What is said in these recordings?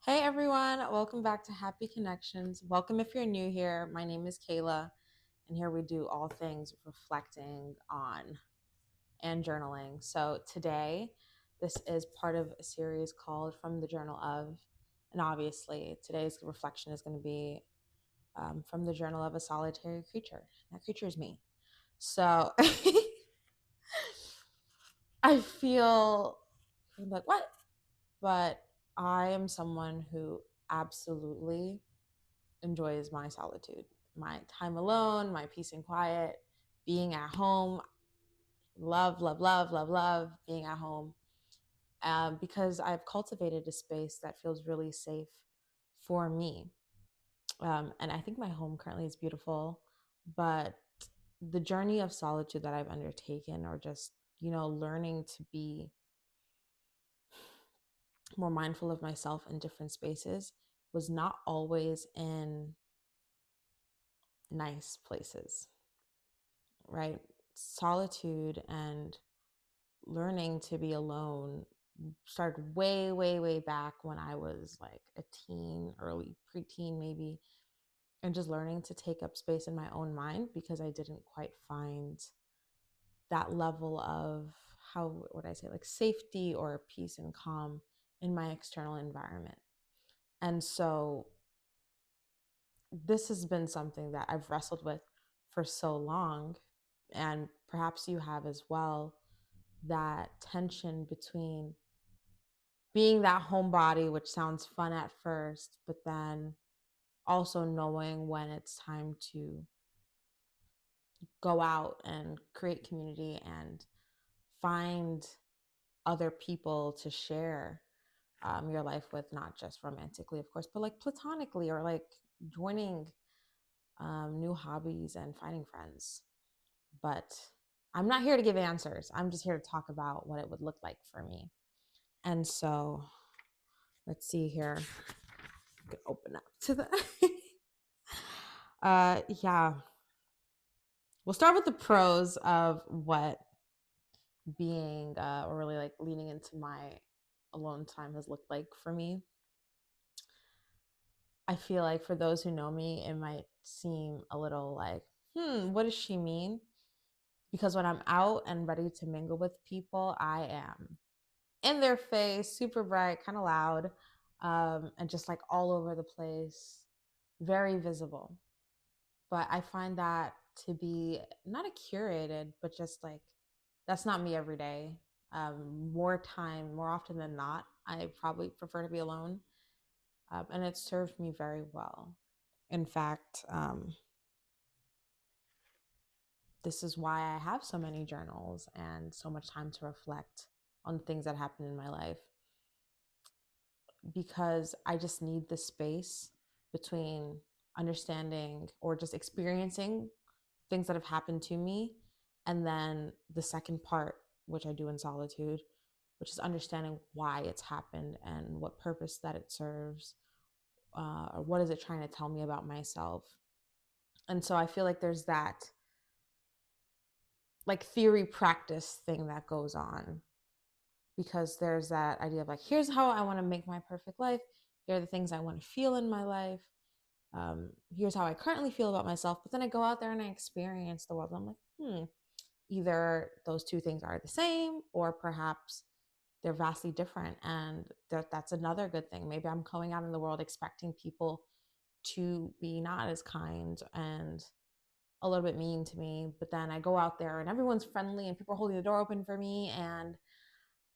Hey everyone, welcome back to Happy Connections. Welcome if you're new here. My name is Kayla, and here we do all things reflecting on and journaling. So today, this is part of a series called From the Journal of, and obviously today's reflection is going to be from the Journal of a Solitary Creature. That creature is me. So I feel like, what? But I am someone who absolutely enjoys my solitude, my time alone, my peace and quiet, being at home. Love, love, love, love, love being at home because I've cultivated a space that feels really safe for me. And I think my home currently is beautiful, but the journey of solitude that I've undertaken, or just, learning to be more mindful of myself in different spaces, was not always in nice places, right? Solitude and learning to be alone started way, way, way back when I was like a teen, early preteen, maybe, and just learning to take up space in my own mind because I didn't quite find that level of, how would I say, like safety or peace and calm in my external environment. And so this has been something that I've wrestled with for so long, and perhaps you have as well, that tension between being that homebody, which sounds fun at first, but then also knowing when it's time to go out and create community and find other people to share your life with, not just romantically, of course, but like platonically, or like joining new hobbies and finding friends. But I'm not here to give answers. I'm just here to talk about what it would look like for me. And so let's see here. I could open up to the yeah. We'll start with the pros of what being or really like leaning into my alone time has looked like for me. I feel like for those who know me, it might seem a little like, what does she mean? Because when I'm out and ready to mingle with people, I am in their face, super bright, kind of loud, and just like all over the place, very visible. But I find that to be not a curated, but just like, that's not me every day. More often than not, I probably prefer to be alone, and it served me very well. In fact, this is why I have so many journals and so much time to reflect on things that happened in my life, because I just need the space between understanding or just experiencing things that have happened to me, and then the second part, which I do in solitude, which is understanding why it's happened and what purpose that it serves, or what is it trying to tell me about myself. And so I feel like there's that like theory practice thing that goes on, because there's that idea of like, here's how I want to make my perfect life. Here are the things I want to feel in my life. Here's how I currently feel about myself. But then I go out there and I experience the world. And I'm like, either those two things are the same, or perhaps they're vastly different. And that's another good thing. Maybe I'm going out in the world expecting people to be not as kind and a little bit mean to me. But then I go out there and everyone's friendly and people are holding the door open for me, and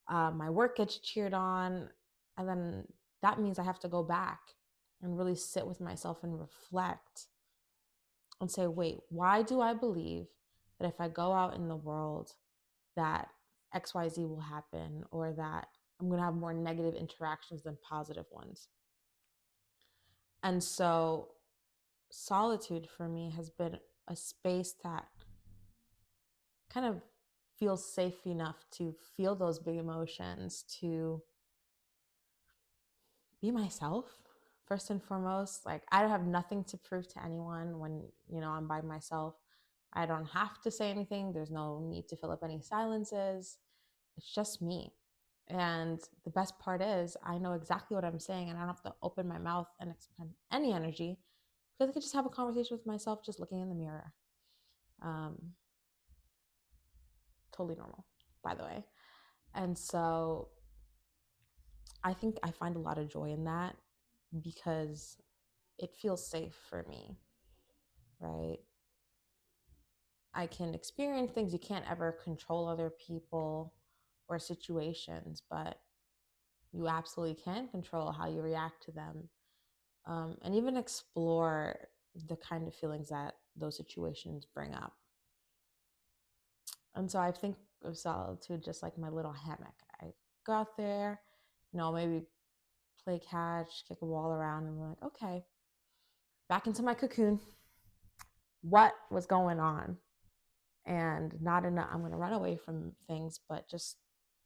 my work gets cheered on. And then that means I have to go back and really sit with myself and reflect and say, wait, why do I believe that if I go out in the world that XYZ will happen, or that I'm going to have more negative interactions than positive ones? And so solitude for me has been a space that kind of feels safe enough to feel those big emotions, to be myself first and foremost. Like, I have nothing to prove to anyone when, I'm by myself. I don't have to say anything. There's no need to fill up any silences. It's just me. And the best part is I know exactly what I'm saying and I don't have to open my mouth and expend any energy because I can just have a conversation with myself just looking in the mirror. Um, totally normal, by the way. And so I think I find a lot of joy in that because it feels safe for me, right? I can experience things. You can't ever control other people or situations, but you absolutely can control how you react to them, and even explore the kind of feelings that those situations bring up. And so I think of solitude just like my little hammock. I go out there, maybe play catch, kick a ball around, and I'm like, okay, back into my cocoon. What was going on? And not enough, I'm going to run away from things, but just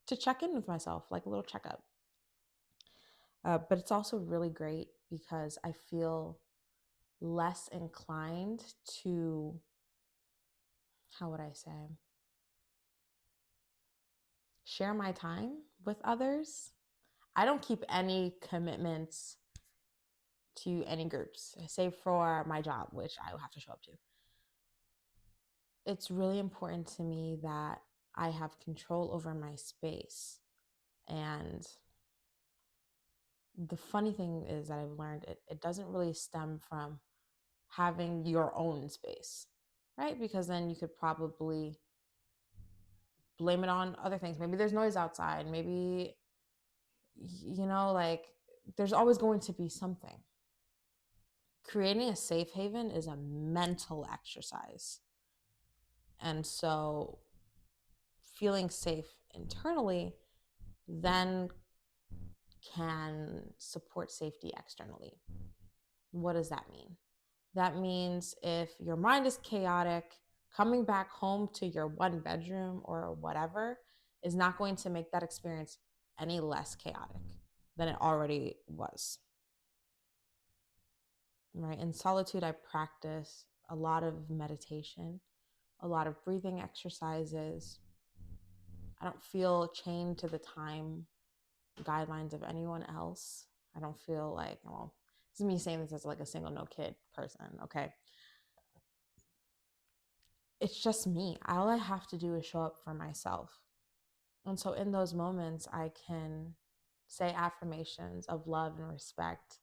to check in with myself, like a little checkup. But it's also really great because I feel less inclined to, how would I say, share my time with others. I don't keep any commitments to any groups, save for my job, which I will have to show up to. It's really important to me that I have control over my space. And the funny thing is that I've learned it doesn't really stem from having your own space, right? Because then you could probably blame it on other things. Maybe there's noise outside. Maybe, like there's always going to be something. Creating a safe haven is a mental exercise. And so feeling safe internally then can support safety externally. What does that mean? That means if your mind is chaotic, coming back home to your one bedroom or whatever is not going to make that experience any less chaotic than it already was. Right? In solitude, I practice a lot of meditation, a lot of breathing exercises. I don't feel chained to the time guidelines of anyone else. I don't feel like, well, this is me saying this as like a single no kid person, okay? It's just me. All I have to do is show up for myself. And so in those moments, I can say affirmations of love and respect,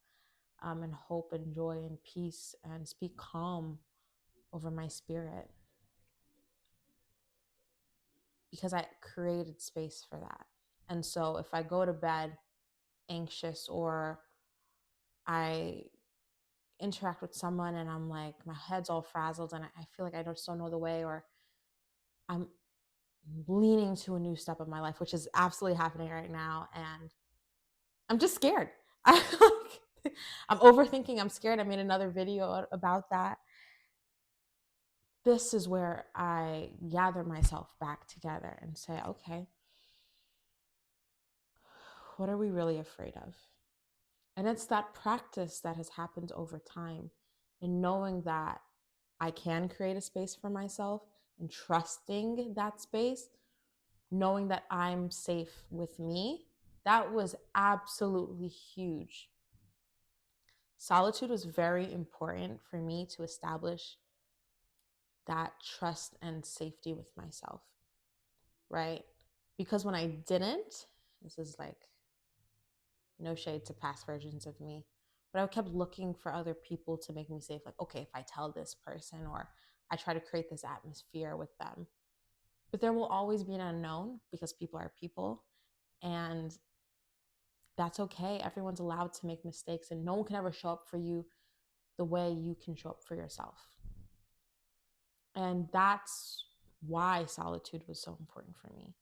and hope and joy and peace, and speak calm over my spirit because I created space for that. And so if I go to bed anxious or I interact with someone and I'm like, my head's all frazzled and I feel like I just don't know the way, or I'm leaning to a new step of my life, which is absolutely happening right now. And I'm just scared. I'm overthinking. I'm scared. I made another video about that. This is where I gather myself back together and say, okay, what are we really afraid of? And it's that practice that has happened over time, and knowing that I can create a space for myself and trusting that space, knowing that I'm safe with me, that was absolutely huge. Solitude was very important for me to establish that trust and safety with myself, right? Because when I didn't, this is like no shade to past versions of me, but I kept looking for other people to make me safe. Like, okay, if I tell this person, or I try to create this atmosphere with them. But there will always be an unknown because people are people. And that's okay. Everyone's allowed to make mistakes, and no one can ever show up for you the way you can show up for yourself. And that's why solitude was so important for me.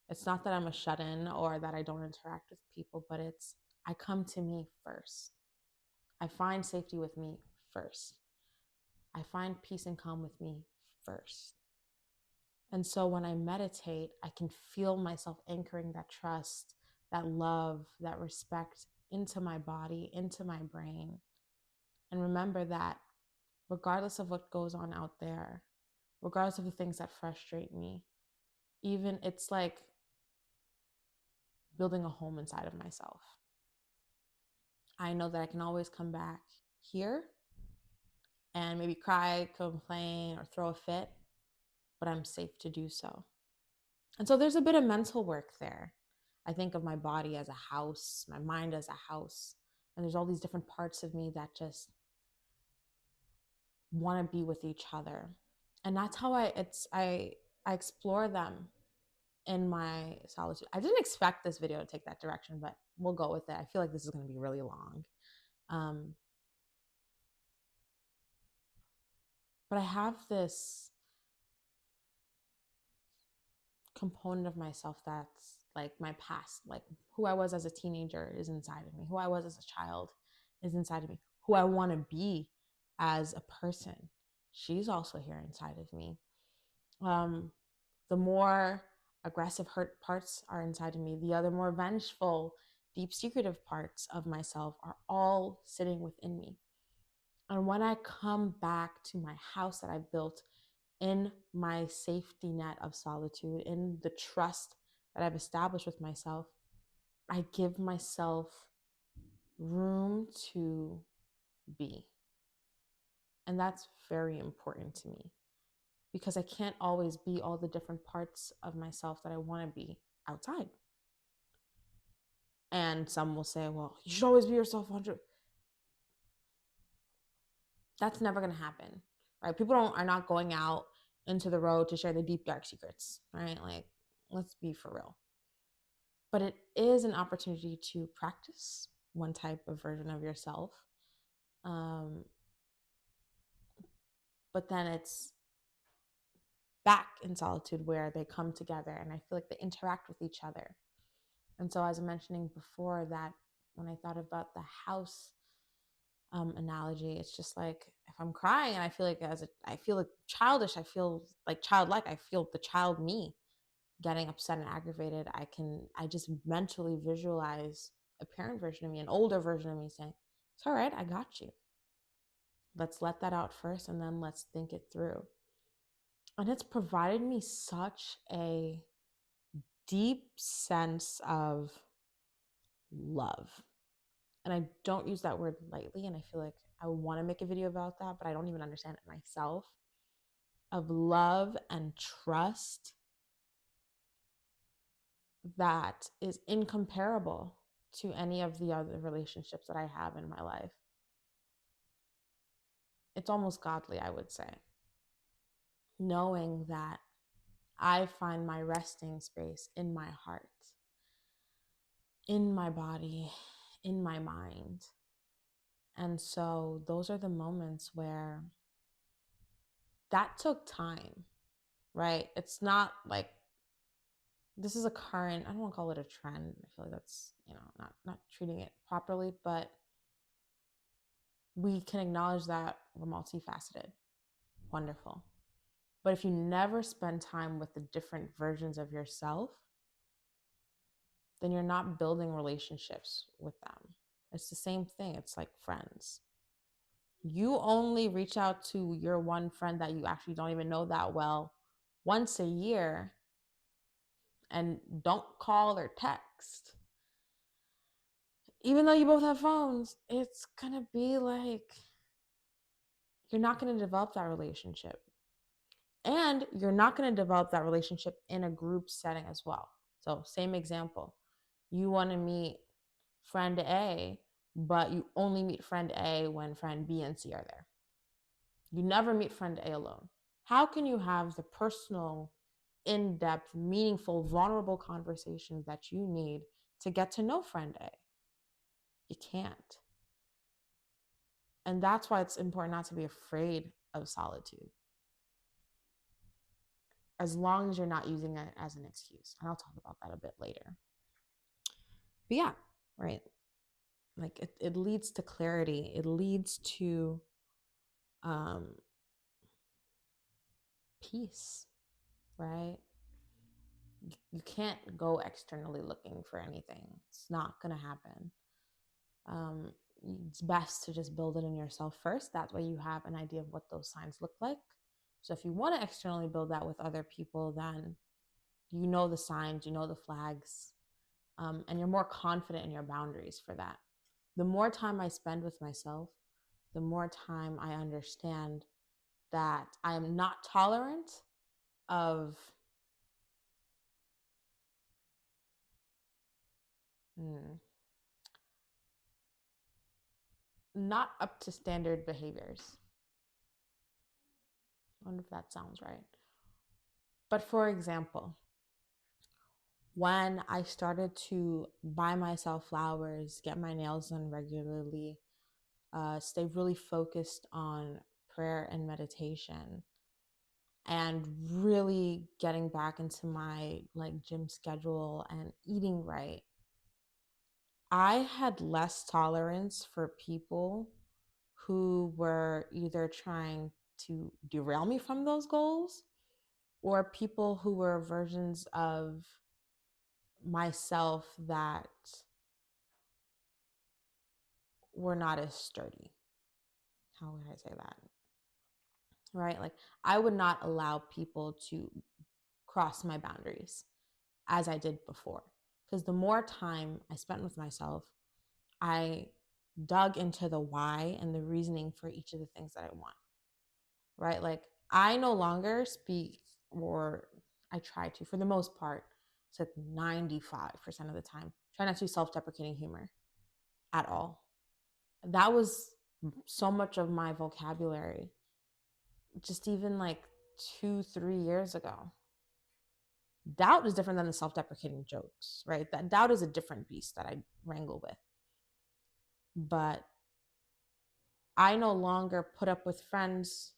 It's not that I'm a shut in or that I don't interact with people, but it's I come to me first. I find safety with me first. I find peace and calm with me first. And so when I meditate, I can feel myself anchoring that trust, that love, that respect into my body, into my brain. And remember that regardless of what goes on out there, regardless of the things that frustrate me, even it's like building a home inside of myself. I know that I can always come back here and maybe cry, complain, or throw a fit, but I'm safe to do so. And so there's a bit of mental work there. I think of my body as a house, my mind as a house, and there's all these different parts of me that just want to be with each other. And that's how I explore them in my solitude. I didn't expect this video to take that direction, but we'll go with it. I feel like this is going to be really long. But I have this component of myself that's like my past, like who I was as a teenager is inside of me, who I was as a child is inside of me, who I want to be as a person, she's also here inside of me. The more aggressive, hurt parts are inside of me, the other more vengeful, deep, secretive parts of myself are all sitting within me. And when I come back to my house that I built in my safety net of solitude, in the trust that I've established with myself, I give myself room to be. And that's very important to me because I can't always be all the different parts of myself that I want to be outside. And some will say, well, you should always be yourself 100. That's never going to happen, right? People are not going out into the road to share the deep, dark secrets, right? Like, let's be for real. But it is an opportunity to practice one type of version of yourself. But then it's back in solitude where they come together and I feel like they interact with each other. And so, as I mentioning before, that when I thought about the house analogy, it's just like if I'm crying and I feel like I feel like childish, I feel like childlike, I feel the child me getting upset and aggravated. I just mentally visualize a parent version of me, an older version of me saying, it's all right, I got you. Let's let that out first and then let's think it through. And it's provided me such a deep sense of love. And I don't use that word lightly. And I feel like I want to make a video about that, but I don't even understand it myself. Of love and trust that is incomparable to any of the other relationships that I have in my life. It's almost godly, I would say. Knowing that I find my resting space in my heart, in my body, in my mind. And so those are the moments where that took time, right? It's not like this is a current, I don't want to call it a trend. I feel like that's, not treating it properly, but we can acknowledge that we're multifaceted. Wonderful. But if you never spend time with the different versions of yourself, then you're not building relationships with them. It's the same thing. It's like friends. You only reach out to your one friend that you actually don't even know that well once a year and don't call or text. Even though you both have phones, it's going to be like you're not going to develop that relationship. And you're not going to develop that relationship in a group setting as well. So, same example. You want to meet friend A, but you only meet friend A when friend B and C are there. You never meet friend A alone. How can you have the personal, in-depth, meaningful, vulnerable conversations that you need to get to know friend A? You can't. And that's why it's important not to be afraid of solitude, as long as you're not using it as an excuse. And I'll talk about that a bit later. But yeah, right. Like it leads to clarity. It leads to peace, right? You can't go externally looking for anything. It's not going to happen. It's best to just build it in yourself first. That way you have an idea of what those signs look like. So if you want to externally build that with other people, then you know the signs, you know the flags, And you're more confident in your boundaries for that. The more time I spend with myself, the more time I understand that I am not tolerant of mm, not up to standard behaviors. I wonder if that sounds right. But for example, when I started to buy myself flowers, get my nails done regularly, stay really focused on prayer and meditation, and really getting back into my like gym schedule and eating right, I had less tolerance for people who were either trying to derail me from those goals or people who were versions of myself that were not as sturdy. How would I say that? Right? Like, I would not allow people to cross my boundaries as I did before. Because the more time I spent with myself, I dug into the why and the reasoning for each of the things that I want. Right? Like, I no longer speak, or I try to, for the most part, it's like 95% of the time, try not to self deprecating humor at all. That was so much of my vocabulary just even like 2, 3 years ago. Doubt is different than the self deprecating jokes, right? That doubt is a different beast that I wrangle with. But I no longer put up with friends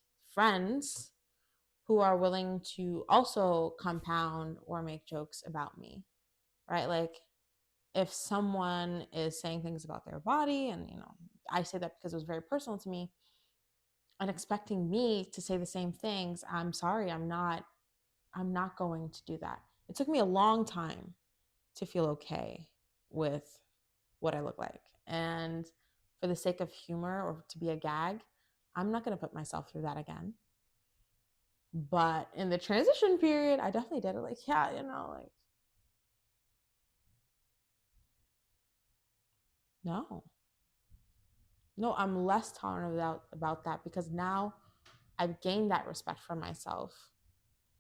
who are willing to also compound or make jokes about me, right? Like, if someone is saying things about their body, and I say that because it was very personal to me, and expecting me to say the same things, I'm sorry, I'm not going to do that. It took me a long time to feel okay with what I look like. And for the sake of humor or to be a gag, I'm not going to put myself through that again. But in the transition period, I definitely did it. Like, yeah, like, no, no, I'm less tolerant about that because now I've gained that respect for myself,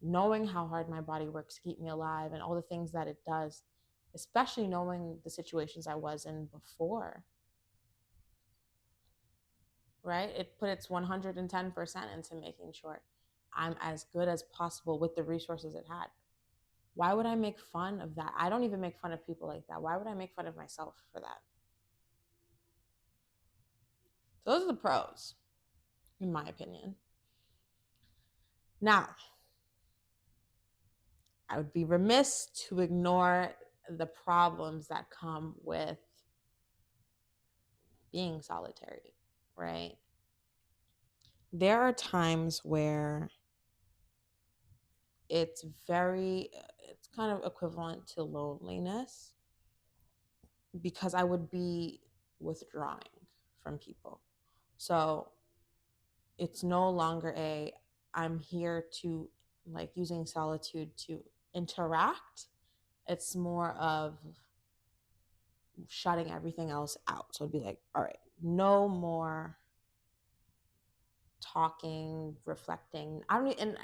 knowing how hard my body works to keep me alive and all the things that it does, especially knowing the situations I was in before, right? It put its 110% into making sure I'm as good as possible with the resources it had. Why would I make fun of that? I don't even make fun of people like that. Why would I make fun of myself for that? So those are the pros, in my opinion. Now, I would be remiss to ignore the problems that come with being solitary, right? There are times where it's kind of equivalent to loneliness because I would be withdrawing from people. So it's no longer I'm here to, like, using solitude to interact. It's more of shutting everything else out. So it'd be like, all right, no more talking, reflecting. I don't and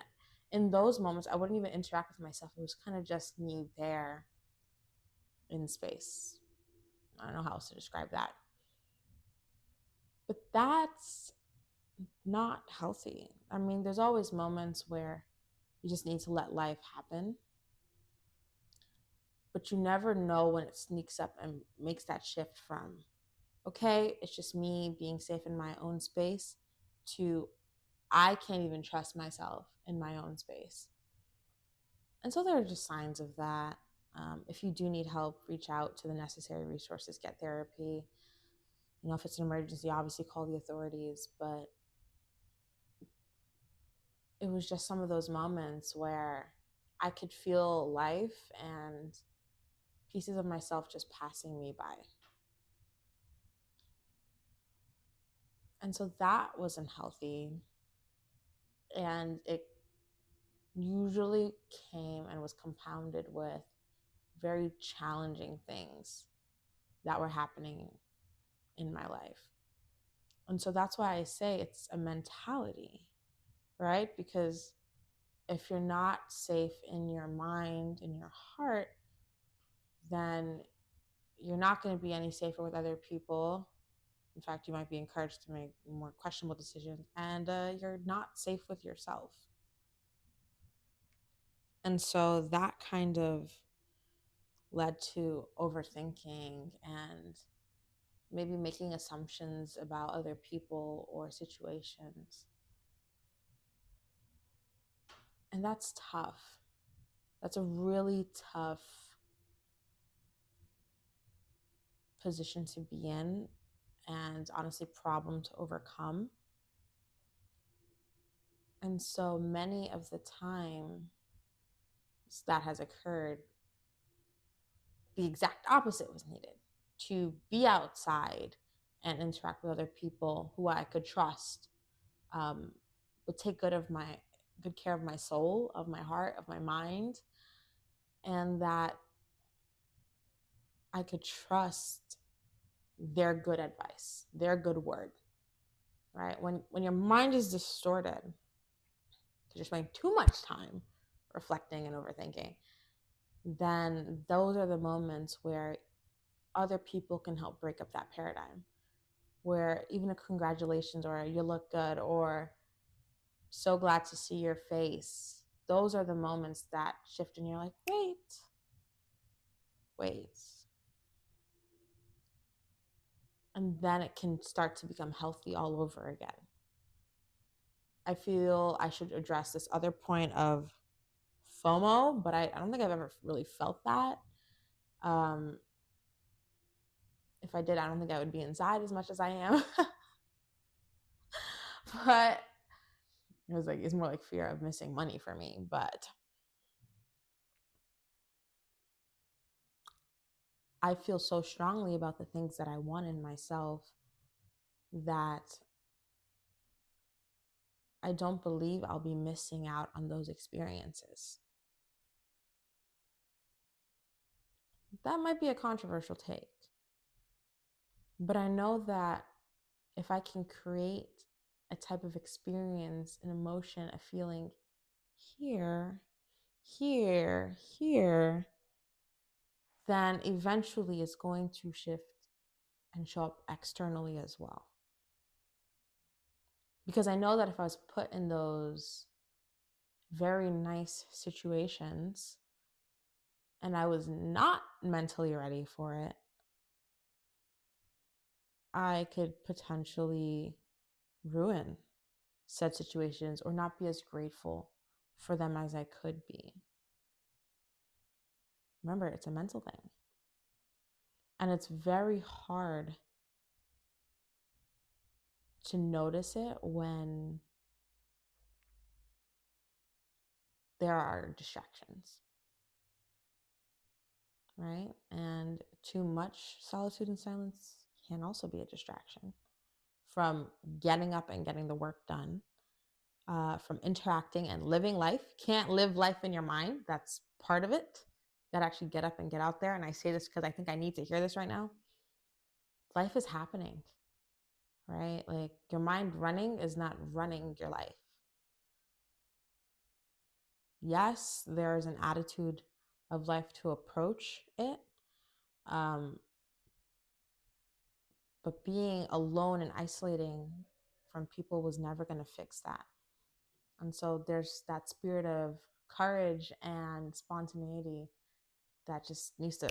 in those moments I wouldn't even interact with myself. It was kind of just me there in space. I don't know how else to describe that. But that's not healthy. I mean, there's always moments where you just need to let life happen, but you never know when it sneaks up and makes that shift from, okay, it's just me being safe in my own space, to I can't even trust myself in my own space. And so there are just signs of that. If you do need help, reach out to the necessary resources, get therapy. If it's an emergency, obviously call the authorities. But it was just some of those moments where I could feel life and pieces of myself just passing me by. And so that wasn't healthy. And it usually came and was compounded with very challenging things that were happening in my life. And so that's why I say it's a mentality, right? Because if you're not safe in your mind, in your heart, then you're not going to be any safer with other people. In fact, you might be encouraged to make more questionable decisions, and you're not safe with yourself. And so that kind of led to overthinking and maybe making assumptions about other people or situations. And that's tough. That's a really tough position to be in, and honestly, problem to overcome. And so many of the time that has occurred, the exact opposite was needed, to be outside and interact with other people who I could trust, would take good care of my soul, of my heart, of my mind, and that I could trust their good advice, their good word. Right? When your mind is distorted, because you're spending too much time reflecting and overthinking, then those are the moments where other people can help break up that paradigm. Where even a congratulations or you look good or so glad to see your face, those are the moments that shift and you're like, wait. And then it can start to become healthy all over again. I feel I should address this other point of FOMO, but I don't think I've ever really felt that. If I did, I don't think I would be inside as much as I am. But it's more like fear of missing money for me. But I feel so strongly about the things that I want in myself that I don't believe I'll be missing out on those experiences. That might be a controversial take, but I know that if I can create a type of experience, an emotion, a feeling here, here, then eventually it's going to shift and show up externally as well. Because I know that if I was put in those very nice situations and I was not mentally ready for it, I could potentially ruin said situations or not be as grateful for them as I could be. Remember, it's a mental thing. And it's very hard to notice it when there are distractions, right? And too much solitude and silence can also be a distraction from getting up and getting the work done, from interacting and living life. Can't live life in your mind. That's part of it. Got to actually get up and get out there. And I say this because I think I need to hear this right now. Life is happening, right? Like your mind running is not running your life. Yes, there's an attitude of life to approach it. But being alone and isolating from people was never going to fix that. And so there's that spirit of courage and spontaneity that just needs to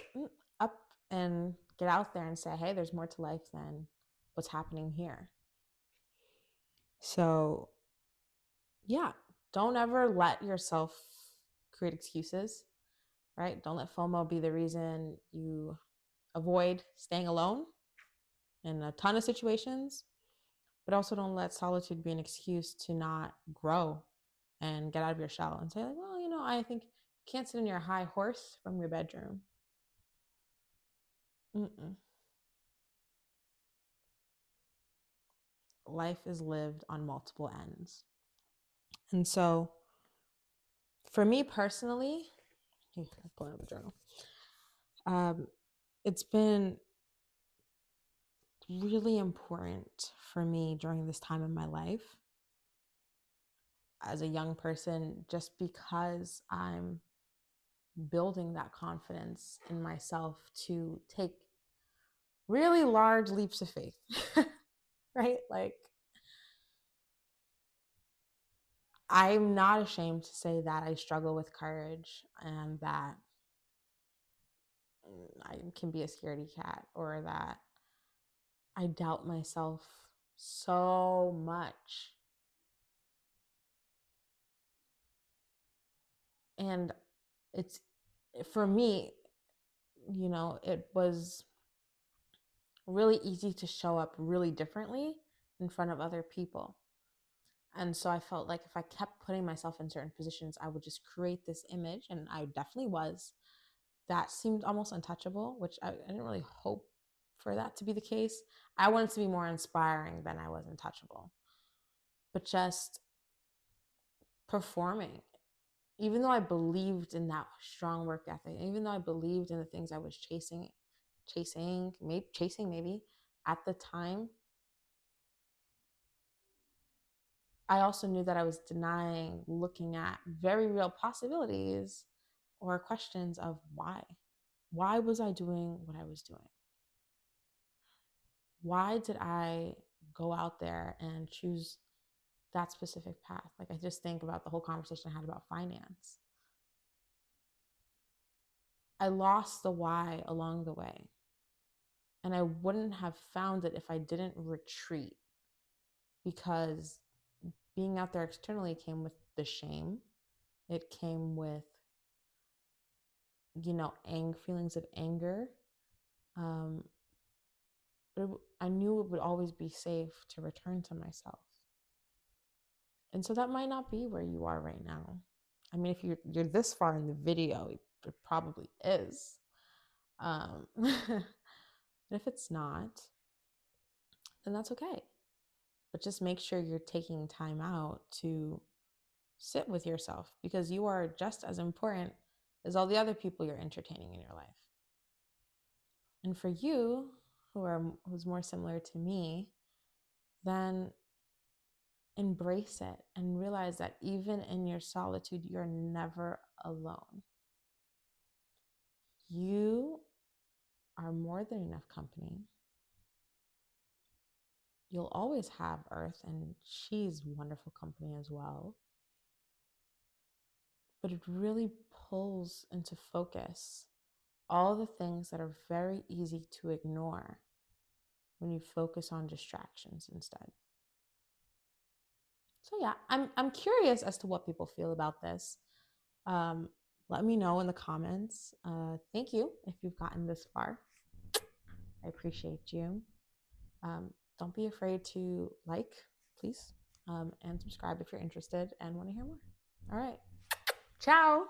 up and get out there and say, hey, there's more to life than what's happening here. So, yeah, don't ever let yourself create excuses, right? Don't let FOMO be the reason you avoid staying alone in a ton of situations, but also don't let solitude be an excuse to not grow and get out of your shell and say, like, well, I think you can't sit in your high horse from your bedroom. Life is lived on multiple ends. And so for me personally, I'm pulling up a journal. It's been really important for me during this time in my life as a young person, just because I'm building that confidence in myself to take really large leaps of faith, right? Like, I'm not ashamed to say that I struggle with courage and that I can be a scaredy cat, or that I doubt myself so much. And it's, for me, it was really easy to show up really differently in front of other people. And so I felt like if I kept putting myself in certain positions, I would just create this image, and I definitely was, that seemed almost untouchable, which I didn't really hope for that to be the case. I wanted to be more inspiring than I was untouchable. But just performing, even though I believed in that strong work ethic, even though I believed in the things I was chasing maybe at the time, I also knew that I was denying looking at very real possibilities or questions of why. Why was I doing what I was doing? Why did I go out there and choose that specific path? Like, I just think about the whole conversation I had about finance. I lost the why along the way. And I wouldn't have found it if I didn't retreat, because being out there externally came with the shame. It came with, feelings of anger. Um, but I knew it would always be safe to return to myself. And so that might not be where you are right now. I mean, if you're this far in the video, it probably is. But if it's not, then that's okay. But just make sure you're taking time out to sit with yourself, because you are just as important as all the other people you're entertaining in your life. And for you, who's more similar to me, then embrace it and realize that even in your solitude, you're never alone. You are more than enough company. You'll always have Earth, and she's wonderful company as well. But it really pulls into focus all the things that are very easy to ignore when you focus on distractions instead. So yeah, I'm curious as to what people feel about this. Um, Let me know in the comments. Thank you if you've gotten this far. I appreciate you. Don't be afraid to like, please, and subscribe if you're interested and want to hear more. All right. Ciao.